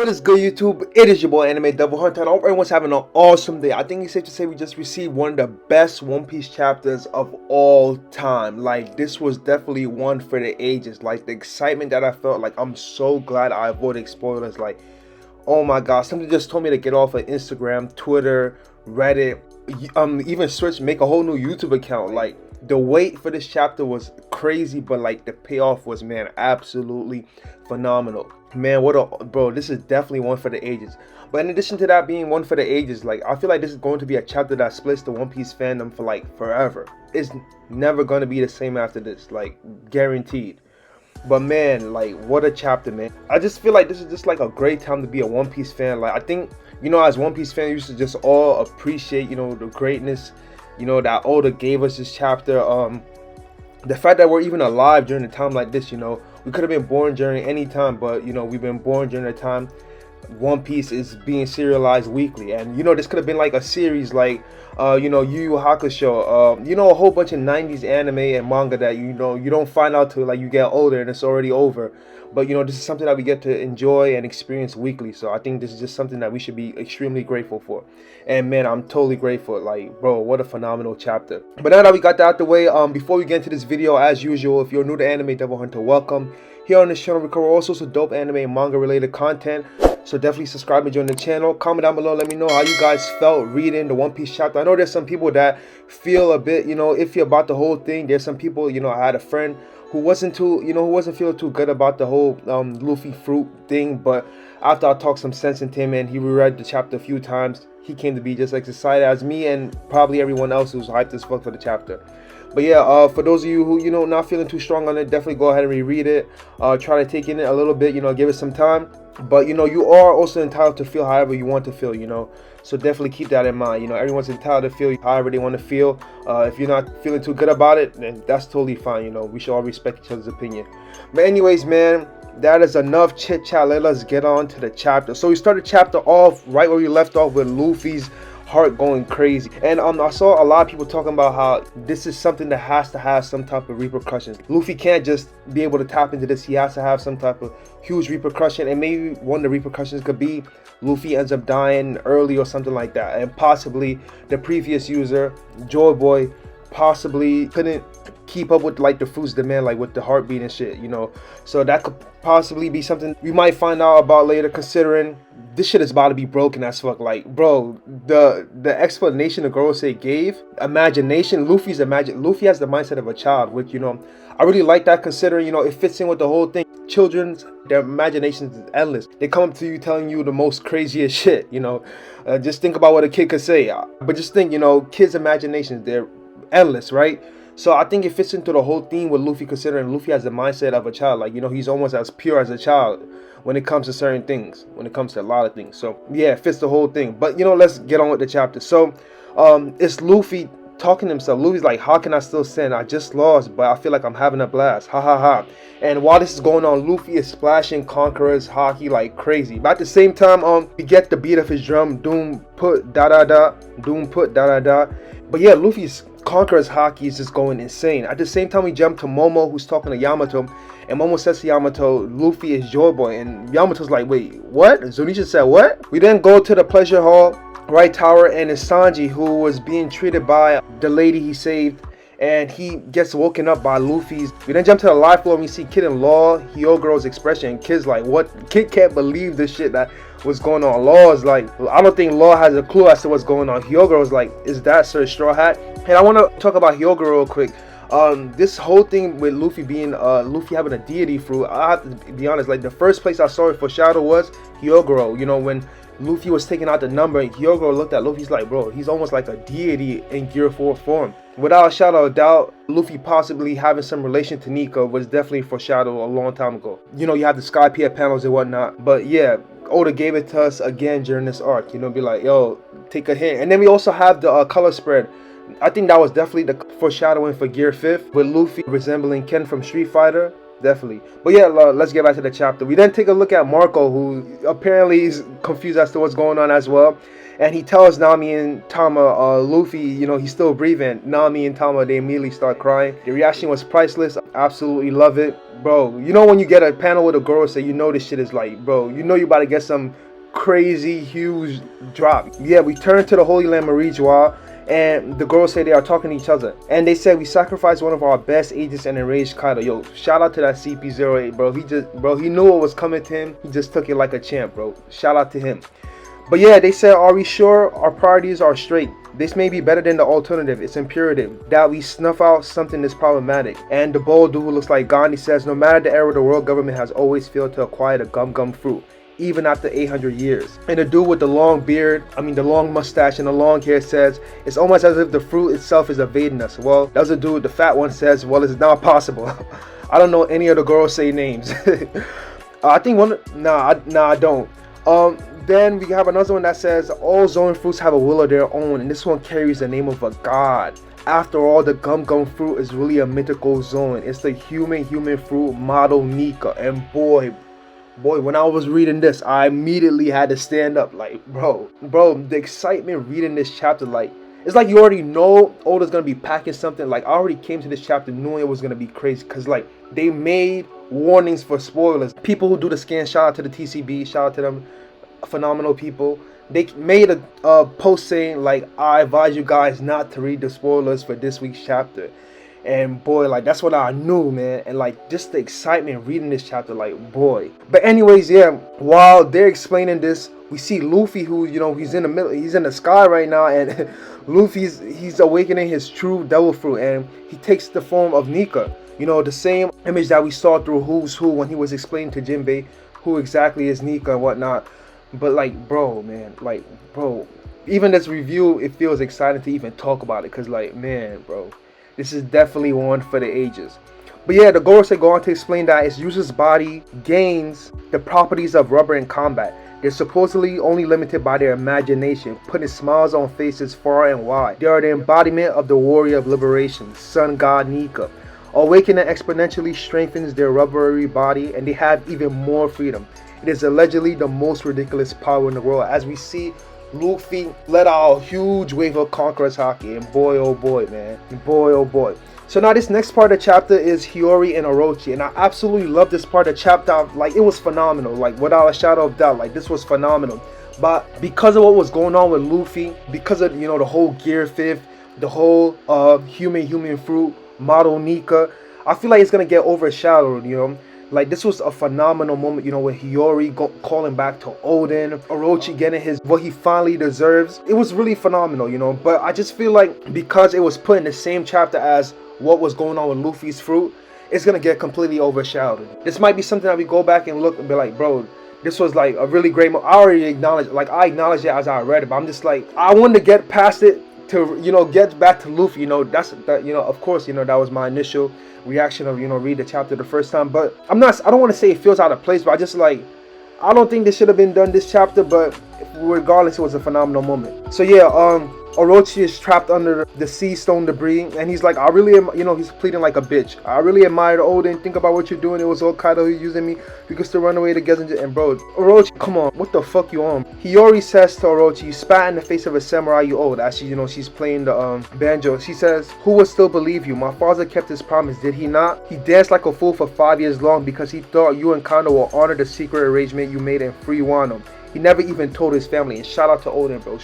What is good, YouTube? It is your boy Anime Devil Hunter, and I hope everyone's having an awesome day. I think it's safe to say we just received one of the best One Piece chapters of all time. Like, this was definitely one for the ages. Like, the excitement that I felt, like, I'm so glad I avoided spoilers. Like, oh my god, somebody just told me to get off of Instagram, Twitter, Reddit, even switch, make a whole new YouTube account. Like, the wait for this chapter was crazy, but like the payoff was, man, absolutely phenomenal. Man, bro, this is definitely one for the ages. But in addition to that being one for the ages, like, I feel like this is going to be a chapter that splits the One Piece fandom for like forever. It's never going to be the same after this, like, guaranteed. But man, like, what a chapter, man. I just feel like this is just like a great time to be a One Piece fan. Like, I think, as One Piece fans, we should just all appreciate, the greatness, that Oda gave us this chapter. The fact that we're even alive during a time like this, we could have been born during any time, but we've been born during a time One Piece is being serialized weekly. And this could have been like a series like Yu Yu Hakusho, a whole bunch of 90s anime and manga that you don't find out till like you get older and it's already over. But this is something that we get to enjoy and experience weekly. So I think this is just something that we should be extremely grateful for. And man, I'm totally grateful. Like, bro, what a phenomenal chapter. But now that we got that out the way, before we get into this video, as usual, if you're new to Anime Devil Hunter, welcome. Here on this channel, we cover all sorts of dope anime and manga related content. So definitely subscribe and join the channel. Comment down below, let me know how you guys felt reading the One Piece chapter. I know there's some people that feel a bit, iffy about the whole thing. There's some people, I had a friend who wasn't feeling too good about the whole Luffy fruit thing. But after I talked some sense into him and he reread the chapter a few times, he came to be just as excited as me and probably everyone else who's hyped as fuck for the chapter. But yeah, for those of you who, not feeling too strong on it, definitely go ahead and reread it. Try to take in it a little bit, give it some time. But, you are also entitled to feel however you want to feel, So definitely keep that in mind. Everyone's entitled to feel however they want to feel. If you're not feeling too good about it, then that's totally fine, We should all respect each other's opinion. But anyways, man, that is enough chit chat. Let's get on to the chapter. So we started chapter off right where we left off with Luffy's heart going crazy, and I saw a lot of people talking about how this is something that has to have some type of repercussions. Luffy can't just be able to tap into this. He has to have some type of huge repercussion, and maybe one of the repercussions could be Luffy ends up dying early or something like that, and possibly the previous user, Joy Boy, possibly couldn't keep up with like the fruit's demand, like with the heartbeat and shit, So that could possibly be something we might find out about later, considering this shit is about to be broken as fuck. Like, bro, the explanation the Gorosei gave, imagination, Luffy has the mindset of a child, which I really like that, considering it fits in with the whole thing. Children's, their imaginations is endless. They come up to you telling you the most craziest shit, just think about what a kid could say. But just think, kids' imaginations, they're endless, right? So I think it fits into the whole theme with Luffy, considering Luffy has the mindset of a child. Like, he's almost as pure as a child when it comes to certain things, when it comes to a lot of things. So yeah, it fits the whole thing. But let's get on with the chapter. So it's Luffy talking to himself. Luffy's like, how can I still sin? I just lost, but I feel like I'm having a blast. Ha ha ha. And while this is going on, Luffy is splashing Conqueror's haki like crazy. But at the same time, we get the beat of his drum, doom put da da da, doom put da da da. But yeah, Luffy's Conqueror's haki is just going insane. At the same time, we jump to Momo, who's talking to Yamato, and Momo says to Yamato, Luffy is Joy Boy, and Yamato's like, wait, what? Zunisha said what? We then go to the pleasure hall, right tower, and it's Sanji, who was being treated by the lady he saved, and he gets woken up by Luffy's. We then jump to the live floor and we see Kid and Law, Hyogo's expression, and Kid's like, what? Kid can't believe this shit that was going on. Law is like, I don't think Law has a clue as to what's going on. Hyogo's like, is that Sir Straw Hat? And I want to talk about Hyogo real quick. This whole thing with Luffy being Luffy having a deity fruit, I have to be honest, like the first place I saw it foreshadowed was Hyogoro. When Luffy was taking out the number, Hyogoro looked at Luffy's like, bro, he's almost like a deity in Gear 4 form. Without a shadow of doubt, Luffy possibly having some relation to Nico was definitely foreshadowed a long time ago. You have the Sky Pier panels and whatnot, but yeah, Oda gave it to us again during this arc, be like, yo, take a hint. And then we also have the color spread. I think that was definitely the foreshadowing for Gear 5th, with Luffy resembling Ken from Street Fighter, Definitely. But yeah, let's get back to the chapter. We then take a look at Marco, who apparently is confused as to what's going on as well. And he tells Nami and Tama, Luffy, he's still breathing. Nami and Tama, they immediately start crying. The reaction was priceless. Absolutely love it. Bro, when you get a panel with a girl say, this shit is like, bro, you about to get some crazy, huge drop. Yeah, we turn to the Holy Land Marijois. And the girls say they are talking to each other. And they said we sacrificed one of our best agents and enraged Kaido. Yo, shout out to that CP08, bro. He knew what was coming to him. He just took it like a champ, bro. Shout out to him. But yeah, they said, are we sure our priorities are straight? This may be better than the alternative. It's imperative that we snuff out something that's problematic. And the bold dude who looks like Gandhi says, no matter the era, the world government has always failed to acquire the gum fruit, even after 800 years. And the dude with the long beard, the long mustache and the long hair says, it's almost as if the fruit itself is evading us. Well, that was the dude, the fat one says, well, it's not possible. I don't know any of the girls say names. I think one, I don't. Then we have another one that says, all Zoan fruits have a will of their own, and this one carries the name of a god. After all, the gum fruit is really a mythical Zoan. It's the human fruit model Nika, and boy, when I was reading this, I immediately had to stand up. Like, bro, the excitement reading this chapter, like, it's like you already know Oda's gonna be packing something. Like, I already came to this chapter knowing it was gonna be crazy, because like they made warnings for spoilers. People who do the scan, shout out to the TCB, shout out to them, phenomenal people. They made a post saying like, I advise you guys not to read the spoilers for this week's chapter. And boy, like, that's what I knew, man. And like, just the excitement reading this chapter, like, boy. But anyways, yeah, while they're explaining this, we see Luffy, who, he's in the middle, he's in the sky right now, and he's awakening his true devil fruit, and he takes the form of Nika. The same image that we saw through Who's Who when he was explaining to Jinbei who exactly is Nika and whatnot. But like, bro, man, like, bro, even this review, it feels exciting to even talk about it, because like, man, bro, this is definitely one for the ages. But yeah, the Gorosei go on to explain that its user's body gains the properties of rubber in combat. They're supposedly only limited by their imagination, putting smiles on faces far and wide. They are the embodiment of the warrior of liberation, sun god Nika. Awakening exponentially strengthens their rubbery body, and they have even more freedom. It is allegedly the most ridiculous power in the world. As we see, Luffy let out a huge wave of Conqueror's Haki, and boy oh boy, man, boy oh boy. So now this next part of the chapter is Hiyori and Orochi, and I absolutely love this part of the chapter. Like, it was phenomenal, like, without a shadow of doubt. Like, this was phenomenal. But because of what was going on with Luffy, because of, the whole Gear 5th, the whole human fruit model Nika, I feel like it's gonna get overshadowed. Like, this was a phenomenal moment, with Hiyori calling back to Oden, Orochi getting what he finally deserves. It was really phenomenal, but I just feel like because it was put in the same chapter as what was going on with Luffy's fruit, it's gonna get completely overshadowed. This might be something that we go back and look and be like, bro, this was like a really great moment. I already acknowledge it as I read it, but I'm just like, I wanted to get past it to, get back to Luffy. Of course, that was my initial reaction of read the chapter the first time. But I don't want to say it feels out of place, but I just like, I don't think this should have been done this chapter, but regardless, it was a phenomenal moment. So yeah, Orochi is trapped under the sea stone debris, and he's like, I really am, he's pleading like a bitch. I really admired Oden. Think about what you're doing. It was all Kaido who's using me. You can still run away together. And bro, Orochi, come on, what the fuck you on? Hiyori says to Orochi, you spat in the face of a samurai you owed. As she, she's playing the banjo. She says, who would still believe you? My father kept his promise, did he not? He danced like a fool for 5 years long because he thought you and Kaido will honor the secret arrangement you made and free Wano. He never even told his family. And shout out to Oden, bro.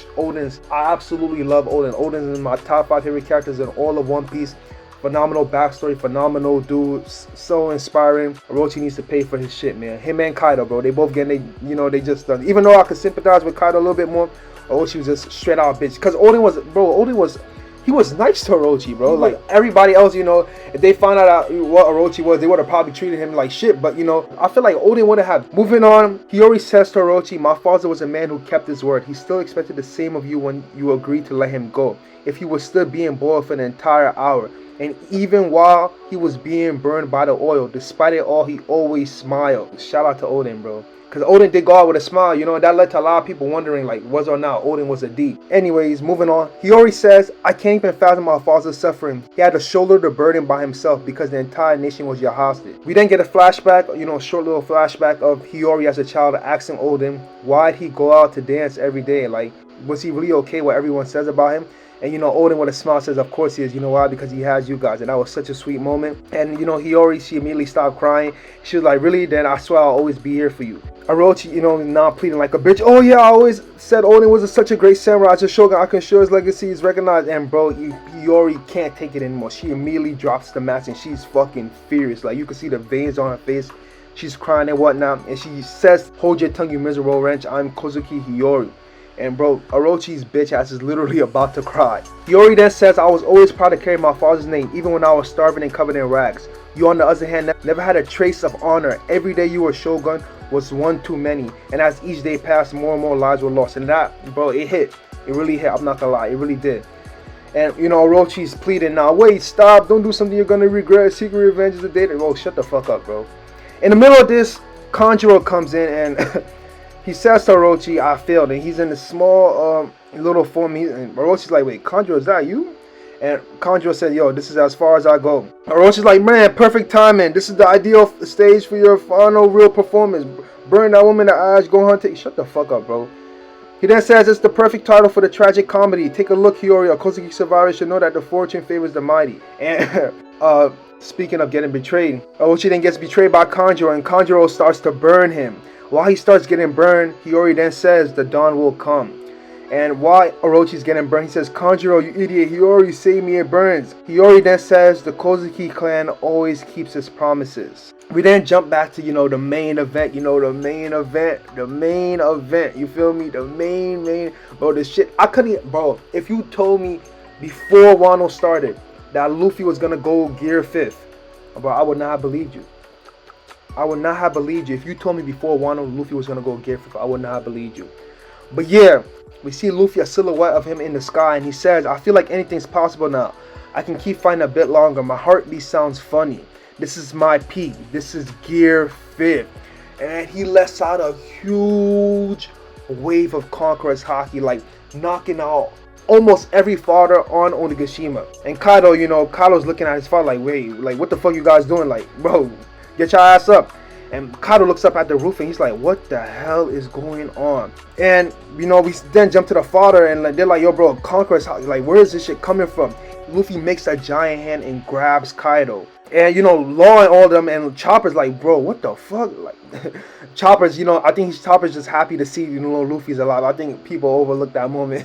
I absolutely love Oden. Oden is my top 5 favorite characters in all of One Piece. Phenomenal backstory, phenomenal dude, so inspiring. Orochi needs to pay for his shit, man. Him and Kaido, bro, they both getting, they just done. Even though I could sympathize with Kaido a little bit more, Orochi was just straight out bitch. Because he was nice to Orochi, bro. Like, everybody else, if they found out what Orochi was, they would have probably treated him like shit. But, I feel like Oden would have. Moving on, Hiyori says to Orochi, my father was a man who kept his word. He still expected the same of you when you agreed to let him go. If he was still being boiled for an entire hour. And even while he was being burned by the oil, despite it all, he always smiled. Shout out to Oden, bro. Because Odin did go out with a smile, you know, and that led to a lot of people wondering, like, was or not Odin was a D. Anyways, moving on. Hiyori says, I can't even fathom my father's suffering. He had to shoulder the burden by himself because the entire nation was your hostage. We then get a flashback, you know, a short little flashback of Hiyori as a child asking Odin, why'd he go out to dance every day? Like, was he really okay what everyone says about him? And you know, Odin with a smile says, of course he is. You know why? Because he has you guys. And that was such a sweet moment. And you know, Hiyori, she immediately stopped crying. She was like, really? Then I swear I'll always be here for you. Orochi, you know, now pleading like a bitch. Oh yeah, I always said Odin was such a great samurai. As a shogun, I can ensure his legacy is recognized. And bro, Hiyori can't take it anymore. She immediately drops the mask and she's fucking furious. Like, you can see the veins on her face. She's crying and whatnot. And she says, hold your tongue, you miserable wretch. I'm Kozuki Hiyori. And bro, Orochi's bitch ass is literally about to cry. Hiyori then says, I was always proud to carry my father's name, even when I was starving and covered in rags. You, on the other hand, never had a trace of honor. Every day you were shogun was one too many. And as each day passed, more and more lives were lost. And that, bro, it hit. It really hit. I'm not gonna lie. It really did. And, you know, Orochi's pleading now. Wait, stop. Don't do something you're gonna regret. Secret revenge is the day. Bro, shut the fuck up, bro. In the middle of this, Kanjuro comes in and... he says to Orochi, I failed, and he's in a small little form. And Orochi's like, wait, Kanjuro, is that you? And Kanjuro said, yo, this is as far as I go. Orochi's like, man, perfect timing. This is the ideal stage for your final real performance. Burn that woman in the eyes, go hunt it. Shut the fuck up, bro. He then says, it's the perfect title for the tragic comedy. Take a look, Hiyori. A Kozuki survivor should know that the fortune favors the mighty. And speaking of getting betrayed, Orochi then gets betrayed by Kanjuro, and Kanjuro starts to burn him. While he starts getting burned, Hiyori then says the dawn will come. And while Orochi's getting burned, he says, Kanjuro, you idiot, Hiyori saved me, it burns. Hiyori then says the Kozuki clan always keeps its promises. We then jump back to, you know, the main event, you main event, you feel me? The main, bro, this shit, I couldn't, bro, if you told me before Wano started that Luffy was gonna go gear 5th, bro, I would not have believed you. I would not have believed you. If you told me before Wano Luffy was going to go gear 5th, I would not have believed you. But yeah, we see Luffy, a silhouette of him in the sky, and he says, I feel like anything's possible now. I can keep fighting a bit longer. My heartbeat sounds funny. This is my peak. This is gear 5th. And he lets out a huge wave of Conqueror's Haki, like knocking out almost every fighter on Onigashima. And Kaido, you know, Kaido's looking at his fight like, wait, like, what the fuck you guys doing? Like, bro, get your ass up. And Kaido looks up at the roof and he's like, what the hell is going on? And, you know, we then jump to the father and they're like, yo, bro, Conqueror's like, where is this shit coming from? Luffy makes a giant hand and grabs Kaido. And, you know, Law and all of them, and Chopper's like, bro, what the fuck? Like, Chopper's, you know, I think Chopper's just happy to see, you know, Luffy's alive. I think people overlooked that moment.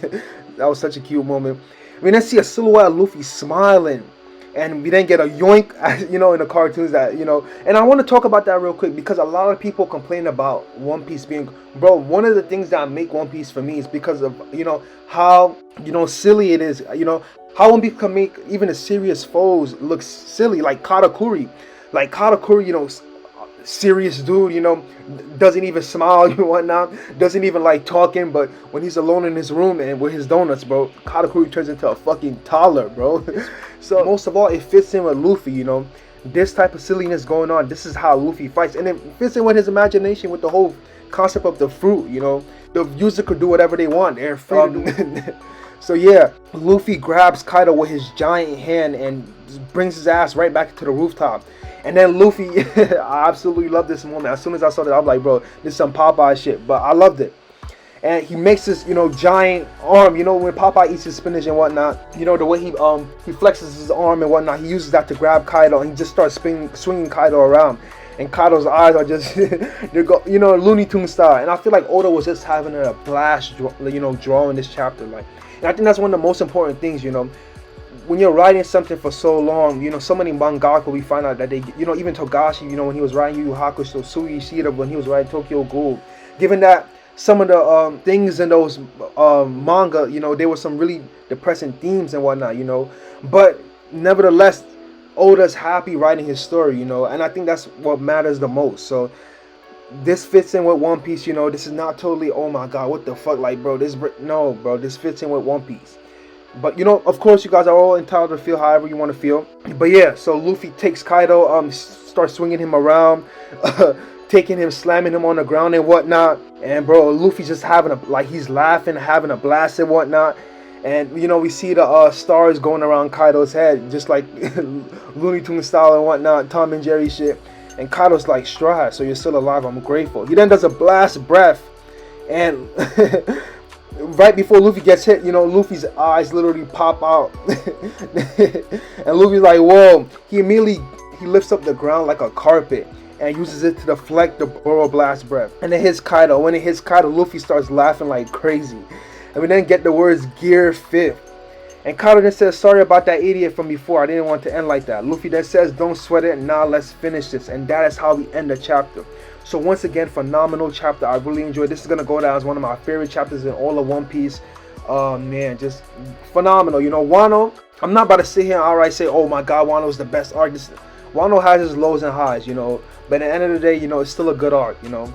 That was such a cute moment. We then see a silhouette of Luffy smiling. And we then get a yoink, you know, in the cartoons that, you know. And I want to talk about that real quick because a lot of people complain about One Piece being, bro, one of the things that make One Piece for me is because of, you know, how, you know, silly it is, you know, how One Piece can make even the serious foes look silly, like Katakuri. Like Katakuri, you know, serious dude, you know, doesn't even smile and whatnot, doesn't even like talking, but when he's alone in his room and with his donuts, bro, Katakuri turns into a fucking toddler, bro. So most of all, it fits in with Luffy, you know, this type of silliness going on. This is how Luffy fights, and it fits in with his imagination with the whole concept of the fruit, you know. The user could do whatever they want. They're free to do. So yeah, Luffy grabs Kaido with his giant hand and brings his ass right back to the rooftop. And then Luffy, I absolutely love this moment. As soon as I saw that, I'm like, bro, this is some Popeye shit. But I loved it. And he makes this, you know, giant arm. You know, when Popeye eats his spinach and whatnot, you know, the way he flexes his arm and whatnot, he uses that to grab Kaido, and he just starts swinging Kaido around. And Kaido's eyes are just, they're you know, Looney Tunes style. And I feel like Oda was just having a blast, you know, drawing this chapter. Like, and I think that's one of the most important things, you know. When you're writing something for so long, you know, so many mangaka, we find out that they, you know, even Togashi, you know, when he was writing Yu Yu Hakusho, Sui Ishida, when he was writing Tokyo Ghoul, given that some of the things in those manga, you know, there were some really depressing themes and whatnot, you know, but nevertheless, Oda's happy writing his story, you know, and I think that's what matters the most. So this fits in with One Piece, you know. This is not totally, oh my god, what the fuck, like, bro, no, bro, this fits in with One Piece. But, you know, of course, you guys are all entitled to feel however you want to feel. But yeah, so Luffy takes Kaido, starts swinging him around, taking him, slamming him on the ground and whatnot. And bro, Luffy's just having he's laughing, having a blast and whatnot. And you know, we see the stars going around Kaido's head, just like Looney Tunes style and whatnot, Tom and Jerry shit. And Kaido's like, Straw, so you're still alive, I'm grateful. He then does a blast breath, and right before Luffy gets hit, you know, Luffy's eyes literally pop out. And Luffy's like, whoa. He immediately lifts up the ground like a carpet and uses it to deflect the Boro blast breath. And it hits Kaido. When it hits Kaido, Luffy starts laughing like crazy. And we then get the words Gear 5th. And Kaido then says, sorry about that idiot from before. I didn't want to end like that. Luffy then says, don't sweat it. Now let's finish this. And that is how we end the chapter. So once again, phenomenal chapter. I really enjoyed. This is going to go down as one of my favorite chapters in all of One Piece. Man, just phenomenal. You know, Wano, I'm not about to sit here and outright say, oh my God, Wano's the best arc. Wano has his lows and highs, you know. But at the end of the day, you know, it's still a good arc, you know.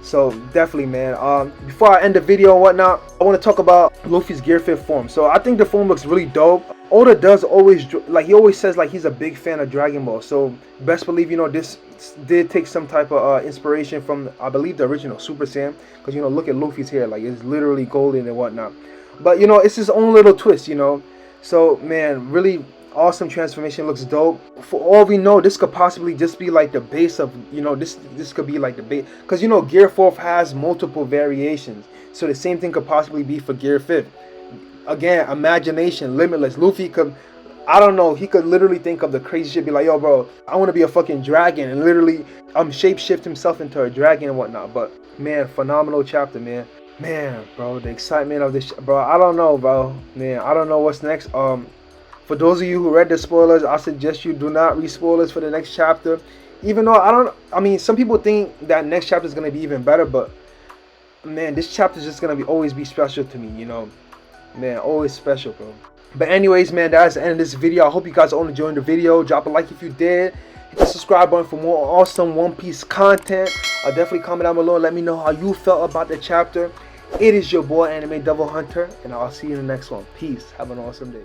So definitely, man. Before I end the video and whatnot, I want to talk about Luffy's Gear 5th form. So I think the form looks really dope. Oda does always, like, he always says like he's a big fan of Dragon Ball. So best believe, you know, this did take some type of inspiration from, I believe, the original Super Saiyan. Because, you know, look at Luffy's hair, like it's literally golden and whatnot. But, you know, it's his own little twist, you know. So, man, really awesome transformation, looks dope. For all we know, this could possibly just be like the base of, you know, this could be like the base, because, you know, Gear 4th has multiple variations, so the same thing could possibly be for Gear 5th. Again, imagination limitless. Luffy could, I don't know, he could literally think of the crazy shit, be like, yo bro, I want to be a fucking dragon, and literally shapeshift himself into a dragon and whatnot. But man, phenomenal chapter, man. Bro, the excitement of this, bro, I don't know, bro, man, I don't know what's next. For those of you who read the spoilers, I suggest you do not read spoilers for the next chapter. Even though I mean, some people think that next chapter is going to be even better, but man, this chapter is just going to always be special to me, you know. Man, always special, bro. But anyways, man, that's the end of this video. I hope you guys all enjoyed the video. Drop a like if you did. Hit the subscribe button for more awesome One Piece content. Definitely comment down below and let me know how you felt about the chapter. It is your boy, Anime Devil Hunter, and I'll see you in the next one. Peace. Have an awesome day.